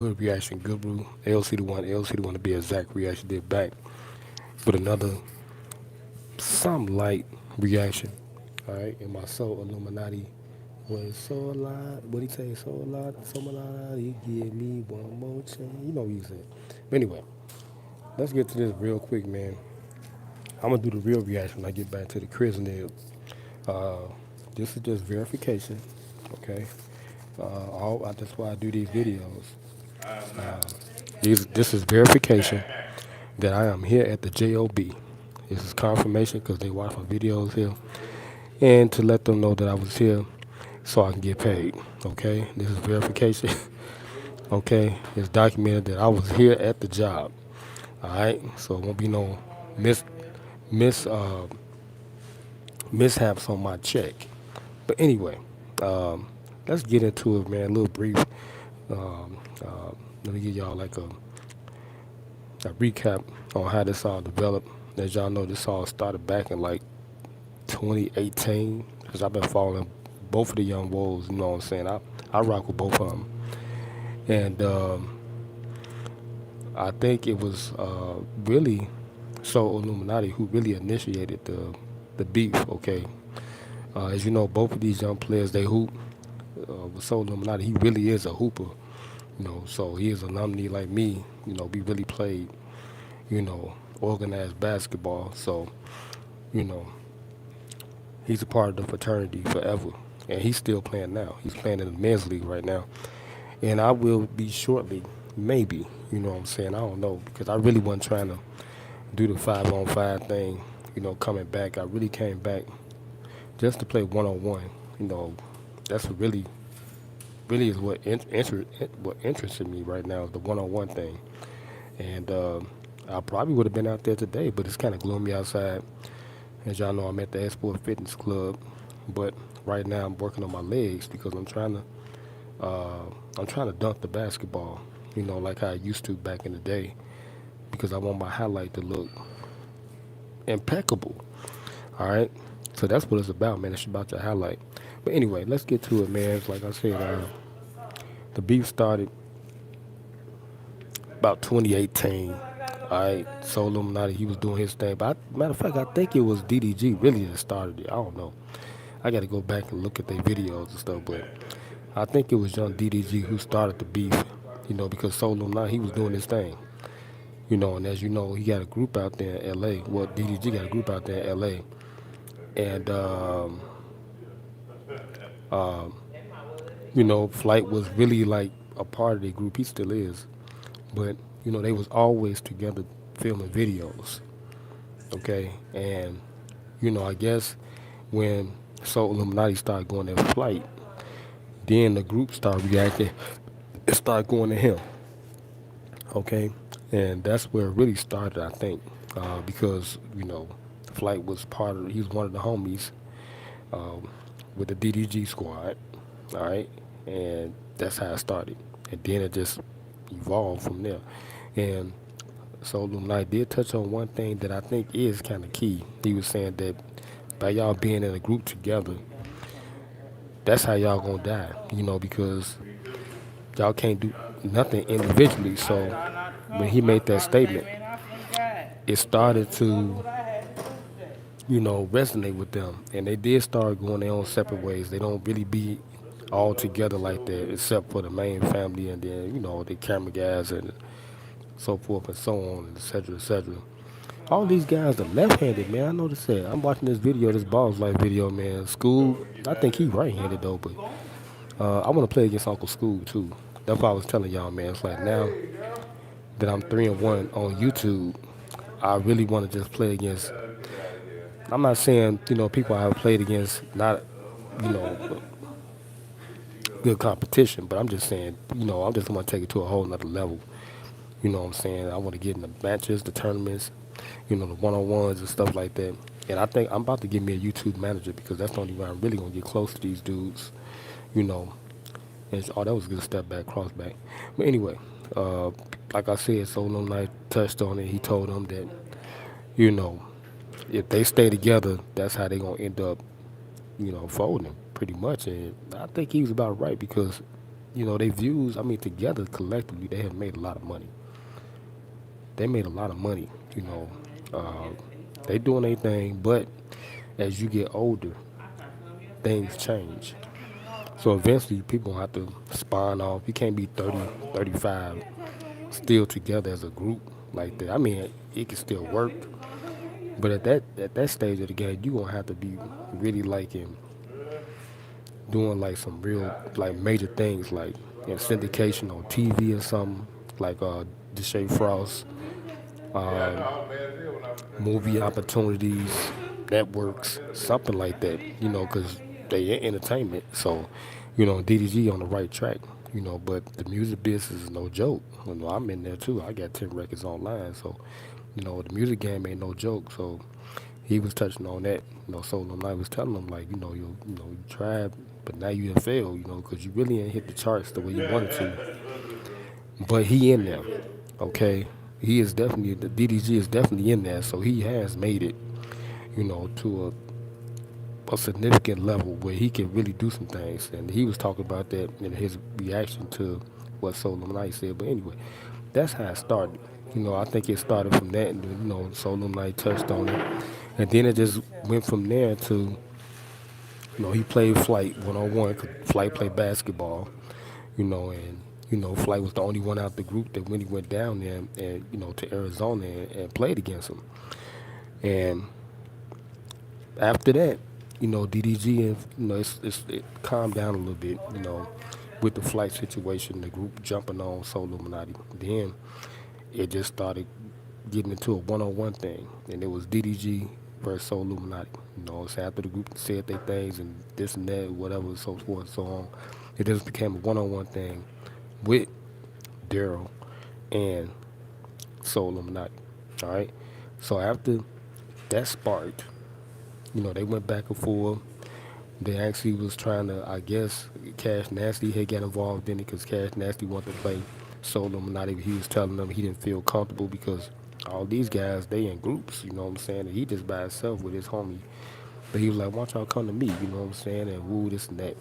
Good reaction, Guru, LCD1 to be exact, reaction did back with another some light reaction. Alright, and my soul Illuminati was so alive. What he say? So alive, so Illuminati, give me one more chance. You know what he said. But anyway, let's get to this real quick, man. I'm gonna do the real reaction when I get back to the crib. Uh, this is just verification, okay? That's why I do these videos. Uh, this is verification that I am here at the JOB. This is confirmation because they watch my videos here, and to let them know that I was here so I can get paid. Okay, this is verification. Okay, it's documented that I was here at the job. All right, so it won't be no miss miss mishaps on my check. But anyway, um, let's get into it, man. A little brief. Um, uh, Let me give y'all like a recap on how this all developed. As y'all know, this all started back in like 2018 because I've been following both of the young wolves. You know what I'm saying? I rock with both of them, and I think it was really Illuminati who really initiated the beef. Okay, as you know, both of these young players they hoop. With Solluminati, he really is a hooper. You know, so he is an alumni like me. You know, we really played. You know, organized basketball. So you know, he's a part of the fraternity forever, and he's still playing now. He's playing in the men's league right now, and I will be shortly, maybe. You know what I'm saying? I don't know because I really wasn't trying to do the 5-on-5 thing. You know, coming back, I really came back just to play 1-on-1. You know, that's what really is what interested me right now is the 1-on-1 thing, and I probably would have been out there today, but it's kind of gloomy outside. As y'all know, I'm at the Export Fitness Club, but right now I'm working on my legs because uh, I'm trying to dunk the basketball, you know, like I used to back in the day, because I want my highlight to look impeccable. All right, so that's what it's about, man. It's about your highlight. But anyway, let's get to it, man. Like I said, the beef started about 2018. All right, so Illuminati, he was doing his thing. But matter of fact, I think it was DDG really that started it. I don't know. I got to go back and look at their videos and stuff, but I think it was young DDG who started the beef, you know, because Solo now he was doing his thing, you know, and as you know, he got a group out there in LA. Well, DDG got a group out there in LA, and um, you know, Flight was really like a part of the group. He still is, but you know, they was always together filming videos, okay, and you know, I guess when Soul Illuminati started going that flight, then the group started reacting and started going to him. Okay, and that's where it really started, I think, because you know, Flight was part of. He was one of the homies um, with the DDG squad. All right, and that's how it started, and then it just evolved from there. And so Illuminati did touch on one thing that I think is kind of key. He was saying that by y'all being in a group together, that's how y'all gonna die. You know, because y'all can't do nothing individually. So when he made that statement, it started to, you know, resonate with them. And they did start going their own separate ways. They don't really be all together like that, except for the main family and then, you know, the camera guys and so forth and so on, and et cetera, et cetera. All these guys are left-handed, man. I noticed that. I'm watching this video, this Balls Life video, man. School, I think he right-handed though, but I want to play against Uncle School too. That's what I was telling y'all, man. It's like now that I'm 3-1 on YouTube, I really want to just play against. I'm not saying you know people I have played against not you know good competition, but I'm just saying you know I just want to take it to a whole nother level. You know what I'm saying? I want to get in the matches, the tournaments, you know the one-on-ones and stuff like that. And I think I'm about to get me a YouTube manager because that's the only way I'm really gonna get close to these dudes. You know, and oh, that was a good step back, cross back. But anyway, uh, like I said, Solo Knight touched on it. He told them that, you know, if they stay together, that's how they gonna end up, you know, folding pretty much. And I think he was about right because they views. I mean, together collectively, they have made a lot of money. They made a lot of money. Uh, they doing their thing, but as you get older, things change. So eventually, people gonna have to spawn off. You can't be 30, 35 still together as a group like that. I mean, it can still work, but at that stage of the game, you gonna have to be really like doing like some real like major things like syndication on TV or something like Deshae Frost, um, movie opportunities, networks, something like that. Because they in entertainment, so DDG on the right track. But the music business is no joke. I'm in there too. I got 10 records online, so the music game ain't no joke. So he was touching on that. So I was telling him like, you tried, but now you have failed. Because you really ain't hit the charts the way you wanted to. But he in there, okay. He is definitely the DDG is definitely in there. So he has made it, to a significant level where he can really do some things. And he was talking about that in his reaction to what Solluminati said. But anyway, that's how it started. I think it started from that, and Solluminati touched on it, and then it just went from there to he played Flight 101. 'Cause Flight played basketball, and Flight was the only one out the group that when he went down there and to Arizona and played against him. And after that, DDG and it calmed down a little bit, with the Flight situation, the group jumping on Solluminati. Then it just started getting into a one-on-one thing, and it was DDG versus Soul Illuminati. So after the group said their things and this and that, whatever, so forth and so on, it just became a one-on-one thing with Daryl and Soul Illuminati. All right. So after that sparked, they went back and forth. They actually was trying to, I guess, Cash Nasty had got involved in it because Cash Nasty wanted to play Soul Illuminati. He was telling them he didn't feel comfortable because all these guys, they in groups, you know what I'm saying? And he just by himself with his homie. But he was like, why don't y'all come to me, you know what I'm saying? And woo, this and that,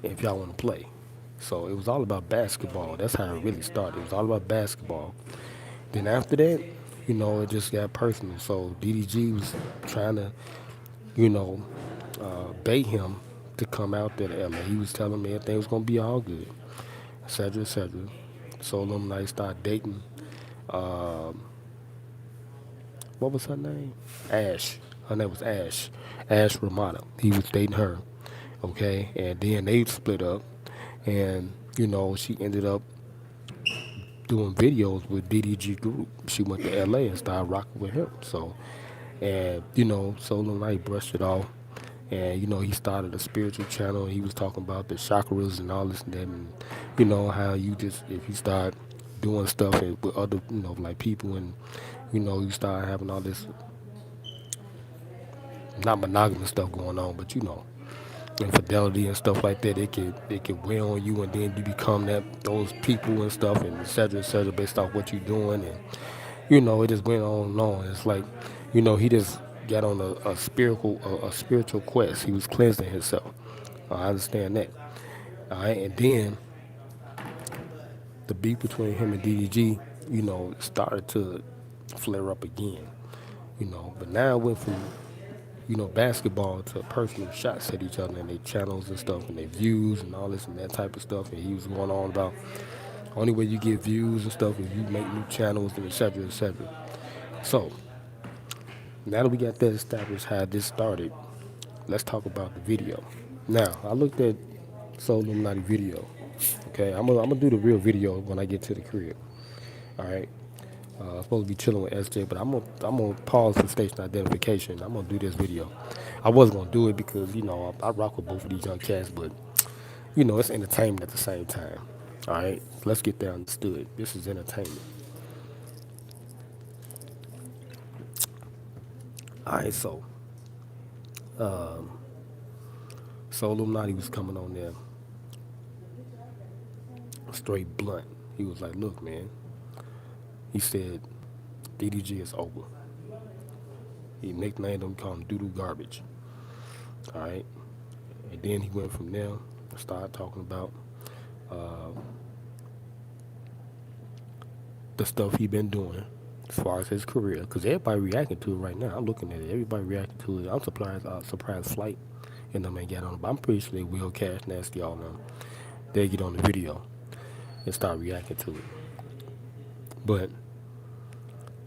if y'all want to play. So it was all about basketball. That's how it really started. It was all about basketball. Then after that, it just got personal. So DDG was trying to, you know, bait him to come out there to LA. He was telling me everything was gonna be all good, etc., etc. So alumni started dating. Um, what was her name? Ash. Her name was Ash. Ash Ramada. He was dating her. Okay, and then they split up, and she ended up doing videos with DDG Group. She went to LA and started rocking with him. So, and Solo Knight brushed it off. And he started a spiritual channel. And he was talking about the chakras and all this and that, and how you just if you start doing stuff with other like people, and you start having all this not monogamous stuff going on, but infidelity and stuff like that. It can weigh on you, and then you become those people and stuff, and et cetera, based off what you're doing, and it just went on and on. It's like, he just got on a spiritual quest. He was cleansing himself. I understand that. All right, and then the beef between him and DDG, started to flare up again. But now it went from basketball to personal shots at each other and their channels and stuff and their views and all this and that type of stuff. And he was going on about only way you get views and stuff is you make new channels and et cetera, et cetera. So now that we got that established, how this started, let's talk about the video. Now, I looked at Soul Illuminati video. Okay, I'm gonna do the real video when I get to the crib. All right. I'm supposed to be chilling with SJ, but I'm gonna pause for station identification. I'm gonna do this video. I was gonna do it because I rock with both of these young cats, but it's entertainment at the same time. All right, let's get that understood. This is entertainment. All right, so Illuminati was coming on there straight blunt. He was like, "Look, man," he said, "DDG is over." He nicknamed him, called him Doodoo Garbage. All right, and then he went from there and started talking about the stuff he been doing as far as his career, because everybody reacting to it right now. I'm looking at it. Everybody reacting to it. I'm surprised. Surprised Flight and them ain't got on it, but I'm pretty sure they will. Cash Nasty, all them. They get on the video and start reacting to it. But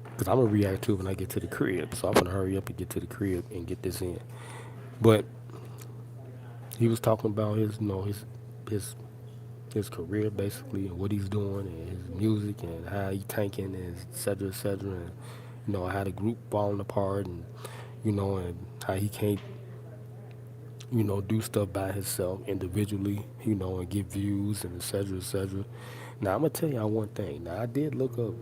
because I'm gonna react to it when I get to the crib, so I'm gonna hurry up and get to the crib and get this in. But he was talking about his, his his career basically and what he's doing and his music and how he tanking and et cetera, and how the group falling apart and and how he can't do stuff by himself individually, and get views and et cetera, et cetera. Now I'm gonna tell y'all one thing. Now I did look up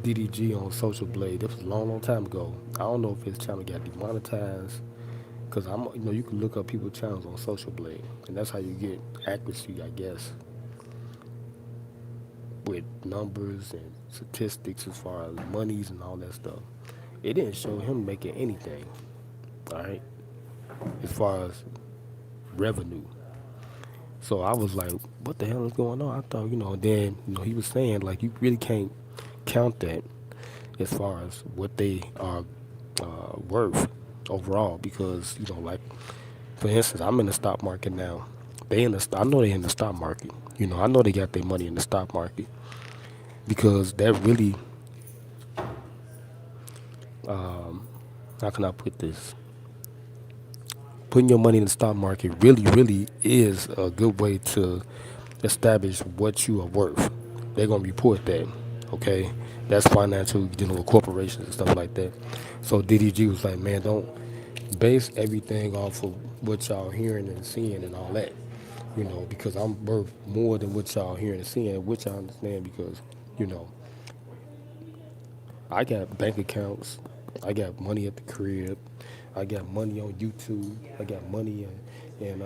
DDG on Social Blade. This was a long, long time ago. I don't know if his channel got demonetized, because you can look up people's channels on Social Blade, and that's how you get accuracy, I guess, with numbers and statistics as far as monies and all that stuff. It didn't show him making anything, all right, as far as revenue. So I was like, what the hell is going on? I thought, and then, he was saying, like, you really can't count that as far as what they are worth overall, because, like, for instance, I'm in the stock market now. I know they in the stock market. I know they got their money in the stock market, because that really, how can I put this? Putting your money in the stock market really, really is a good way to establish what you are worth. They're gonna report that, okay? That's financial, dealing with corporations and stuff like that. So DDG was like, man, don't base everything off of what y'all hearing and seeing and all that, because I'm worth more than what y'all hearing and seeing, which I understand, because, I got bank accounts, I got money at the crib, I got money on YouTube, I got money in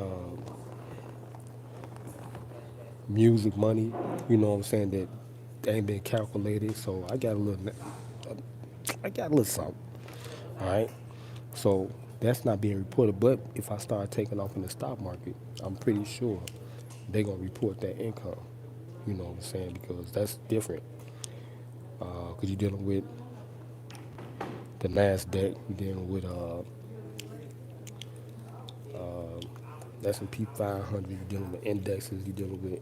music money, what I'm saying, that ain't been calculated. So I got a little something, all right? So that's not being reported. But if I start taking off in the stock market, I'm pretty sure they're going to report that income, you know what I'm saying, because that's different. Because you're dealing with the NASDAQ, you're dealing with S&P 500, you're dealing with indexes, you're dealing with,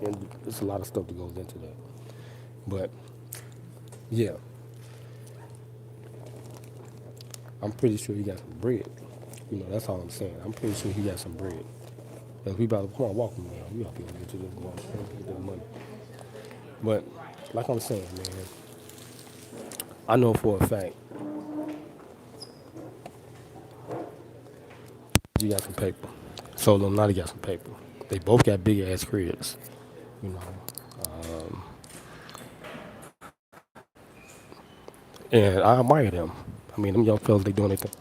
and there's a lot of stuff that goes into that. But yeah, I'm pretty sure he got some bread. That's all I'm saying. I'm pretty sure he got some bread. If we about to come on, walk me now. We about to get to this get that money. But like I'm saying, man, I know for a fact you got some paper. Solluminati got some paper. They both got big ass cribs. You know, and I admire them. I mean, them young fellas, they doing their thing.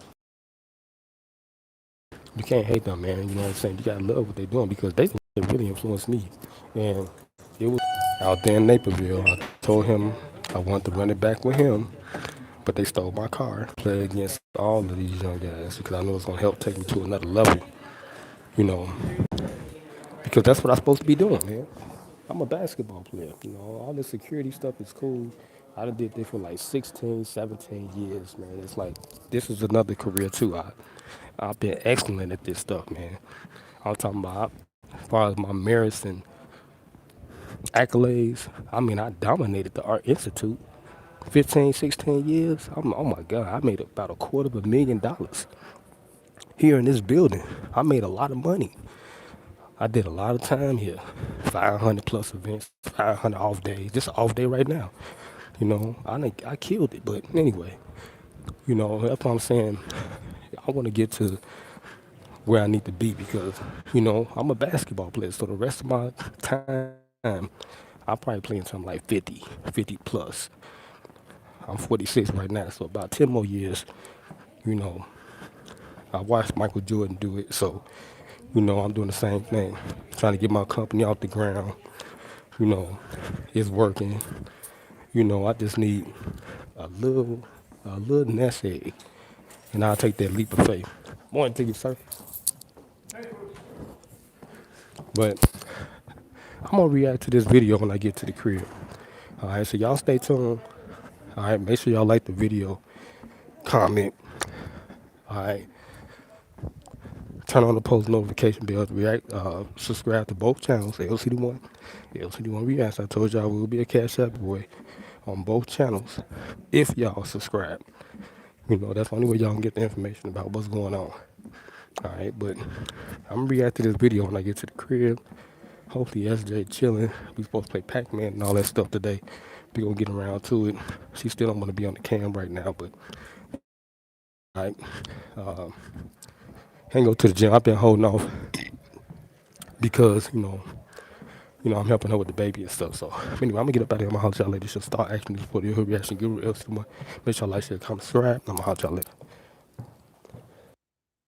You can't hate them, man. You know what I'm saying? You gotta love what they're doing, because they really influenced me. And it was out there in Naperville. I told him I wanted to run it back with him, but they stole my car. Play against all of these young guys, because I know it's gonna help take me to another level. You know, because that's what I'm supposed to be doing, man. I'm a basketball player. All this security stuff is cool. I done did this for like 16, 17 years, man. It's like, this is another career too. I've been excellent at this stuff, man. I'm talking about, as far as my merits and accolades, I mean, I dominated the Art Institute. 15, 16 years. Oh my God, I made about $250,000 here in this building. I made a lot of money. I did a lot of time here. 500 plus events, 500 off days. Just an off day right now. I killed it. But anyway, that's what I'm saying. I want to get to where I need to be, because, I'm a basketball player. So the rest of my time, I'll probably play in something like 50 plus. I'm 46 right now, so about 10 more years, you know, I watched Michael Jordan do it, so, I'm doing the same thing. Trying to get my company off the ground, you know, it's working. I just need a little nest egg, and I'll take that leap of faith. Morning to you, sir. But I'm gonna react to this video when I get to the crib. All right, so y'all stay tuned. All right, make sure y'all like the video, comment. All right, turn on the post notification bell to react. Subscribe to both channels, LCD1, LCD1 Reacts. I told y'all we will be a Cash App boy on both channels if y'all subscribe. You know, that's the only way y'all can get the information about what's going on. All right, but I'm gonna react to this video when I get to the crib. Hopefully SJ chilling. We supposed to play Pac-Man and all that stuff today. We gonna get around to it. She still don't want to be on the cam right now, but all right. Uh, Ain't go to the gym. I've been holding off because I'm helping her with the baby and stuff. So anyway, I'm gonna get up out of here. I'm gonna holler at y'all later. She'll start acting for the reaction guru else. Make sure y'all like, share, comment, subscribe. I'm gonna holler at y'all later.